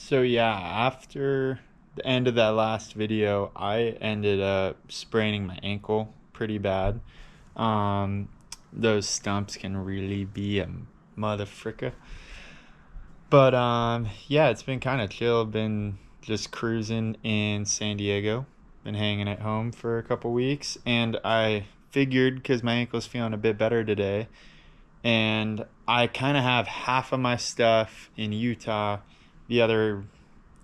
So yeah, after the end of that last video, I ended up spraining my ankle pretty bad. Um, those stumps can really be a motherfricker. But yeah, it's been kind of chill. Been just cruising in San Diego. Been hanging at home for a couple weeks, and I figured because my ankle's feeling a bit better today, and I kind of have half of my stuff in Utah, the other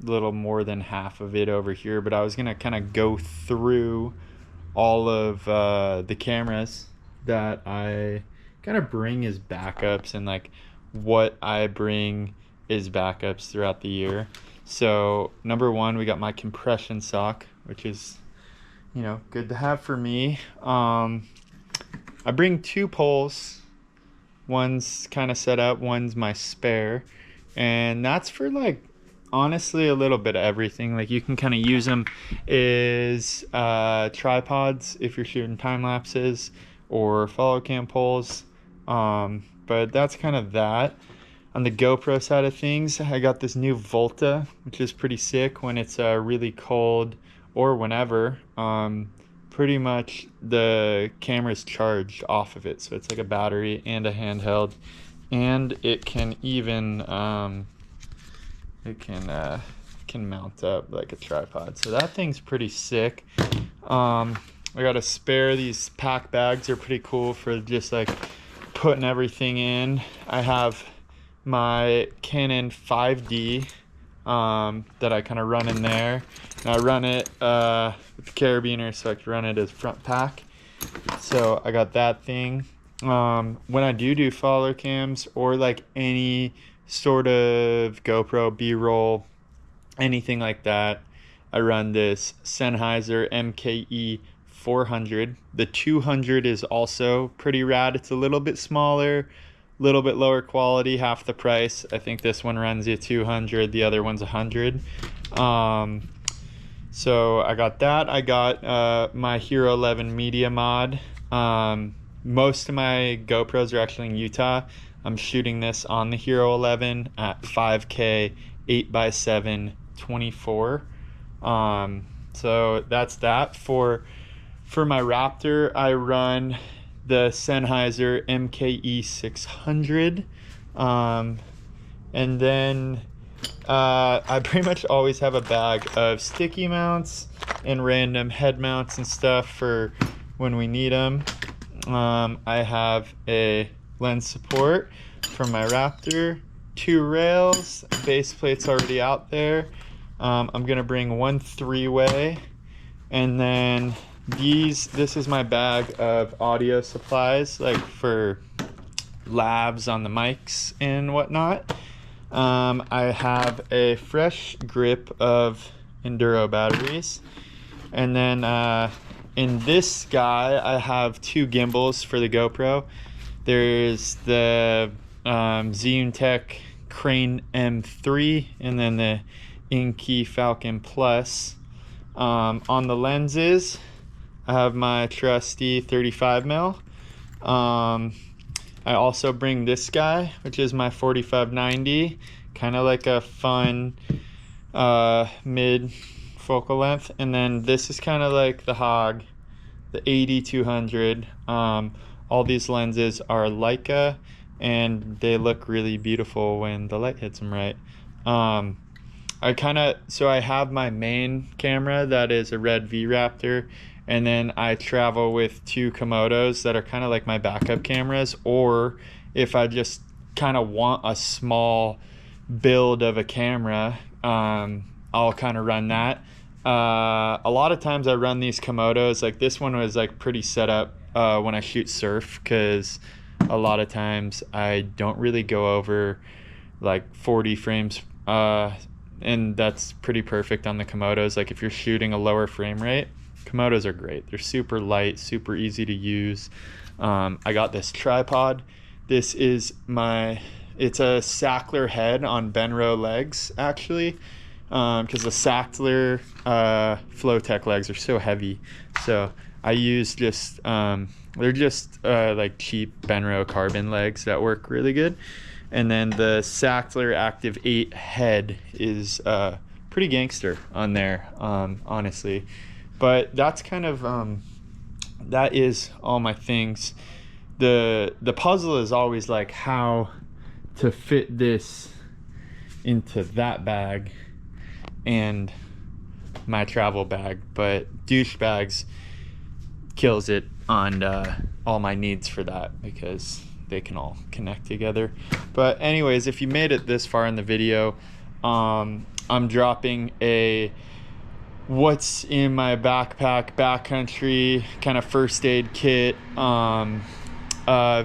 little more than half of it over here. But I was gonna kind of go through all of the cameras that I kind of bring as backups, and like what I bring as backups throughout the year. So number one, we got my compression sock, which is good to have for me. I bring two poles. One's kind of set up, one's my spare, and that's for like honestly a little bit of everything. Like you can kind of use them as tripods if you're shooting time lapses or follow cam poles. But that's kind of that. On the GoPro side of things, I got this new Volta, which is pretty sick when it's really cold or whenever. Pretty much the camera's charged off of it, so it's like a battery and a handheld, and it can even it can mount up like a tripod, so that thing's pretty sick. I got a spare. These pack bags are pretty cool for just like putting everything in. I have my Canon 5D that I kind of run in there, and I run it with the carabiner, so I can run it as front pack. So I got that thing. When I do follow cams or like any sort of GoPro B-roll, anything like that, I run this Sennheiser MKE 400. The 200 is also pretty rad. It's a little bit smaller, little bit lower quality, half the price. I think this one runs you 200, the other one's 100. So I got that. I got my Hero 11 Media Mod. Most of my GoPros are actually in Utah. I'm shooting this on the Hero 11 at 5K 8x7 24. So that's that. For my Raptor, I run the Sennheiser MKE 600. And then I pretty much always have a bag of sticky mounts and random head mounts and stuff for when we need them. I have a lens support from my Raptor, 2 rails, base plate's already out there. I'm gonna bring one 3-way, and then this is my bag of audio supplies, like for labs on the mics and whatnot. I have a fresh grip of Enduro batteries, and then in this guy I have 2 gimbals for the GoPro. There's the Zhiyun Crane M3, and then the Inky Falcon Plus. On the lenses, I have my trusty 35mm. I also bring this guy, which is my 45-90, kind of like a fun mid focal length. And then this is kind of like the Hog, the 80-200. All these lenses are Leica, and they look really beautiful when the light hits them right. So I have my main camera that is a Red V Raptor, and then I travel with 2 Komodos that are kind of like my backup cameras, or if I just kind of want a small build of a camera, I'll kind of run that. A lot of times I run these Komodos. Like this one was like pretty set up when I shoot surf, because a lot of times I don't really go over like 40 frames, and that's pretty perfect on the Komodos. Like if you're shooting a lower frame rate, Komodos are great. They're super light, super easy to use. I got this tripod. This is it's a Sackler head on Benro legs, actually, because the Sackler Flowtech legs are so heavy. So I use they're just like cheap Benro carbon legs that work really good. And then the Sackler Active 8 head is pretty gangster on there, honestly. But that's kind of that is all my things. The puzzle is always like how to fit this into that bag and my travel bag, but douchebags kills it on all my needs for that because they can all connect together. But anyways, if you made it this far in the video, I'm dropping a what's in my backpack backcountry kind of first aid kit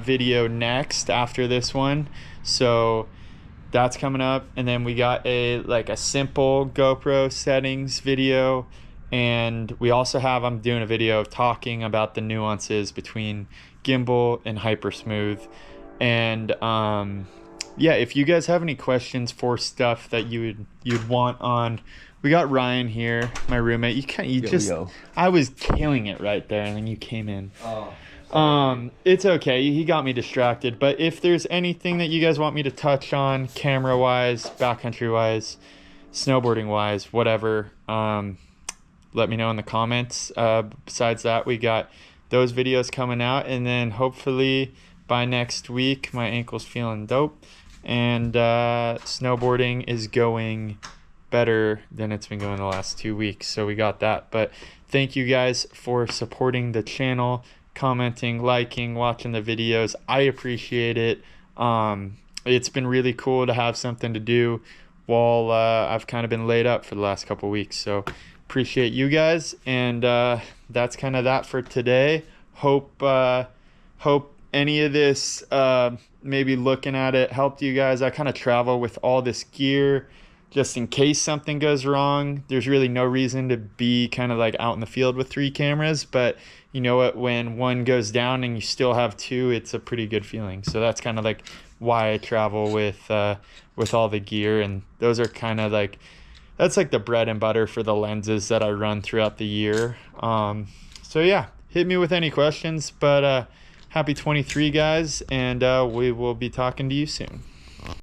video next after this one, so that's coming up. And then we got a simple GoPro settings video, and we also have, I'm doing a video of talking about the nuances between gimbal and hyper smooth. And yeah, if you guys have any questions for stuff that you'd want on, we got Ryan here, my roommate. I was killing it right there, and then you came in. It's okay. He got me distracted. But if there's anything that you guys want me to touch on, camera wise, backcountry wise, snowboarding wise, whatever, let me know in the comments. Besides that, we got those videos coming out, and then hopefully by next week, my ankle's feeling dope, and snowboarding is going better than it's been going the last 2 weeks. So we got that. But thank you guys for supporting the channel, commenting, liking, watching the videos. I appreciate it. It's been really cool to have something to do while I've kind of been laid up for the last couple weeks. So appreciate you guys, and that's kind of that for today. Hope any of this, maybe looking at it, helped you guys. I kind of travel with all this gear just in case something goes wrong. There's really no reason to be kind of like out in the field with 3 cameras, but you know what, when one goes down and you still have 2, it's a pretty good feeling. So that's kind of like why I travel with all the gear, and those are kind of like, that's like the bread and butter for the lenses that I run throughout the year. So yeah, hit me with any questions, but happy 23 guys, and we will be talking to you soon.